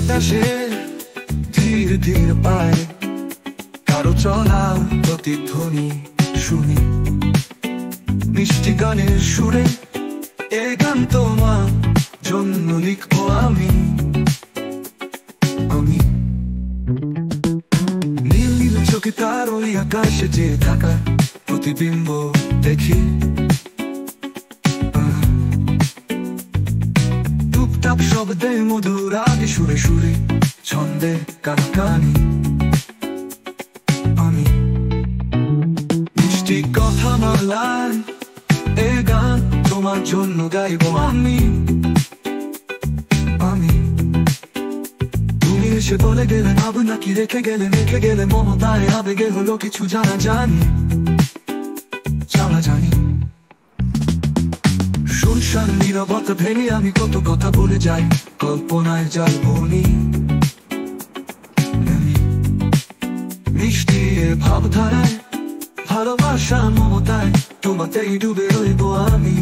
বাতাসে ধীরে ধীরে পায় কারো চলা প্রতিধ্বনি শুনি। মিষ্টি গানের সুরে এ গান তোমার জন্য লিখবো আমি। নীল নীল চোখে তার ওই আকাশে যে থাকা প্রতিবিম্ব দেখি। টুপটাপ শব্দে মধুর আগে সুরে সুরে ছন্দে কারখানি। আমি মিষ্টি কথা মালায় এ গান তোমার জন্য গাইবো আমি। তুমি এসে বলে গেলে ভাবনা কি রেখে গেলে মমতায় আবেগে হলো কিছু জানা জানি। শুনশান নীরবতা ভেঙে আমি কত কথা বলে যাই, কল্পনায় যাই বলি। মিষ্টি এ ভাবধারায় ভালোবাসা মমতায় তোমাতেই ডুবে রইব আমি।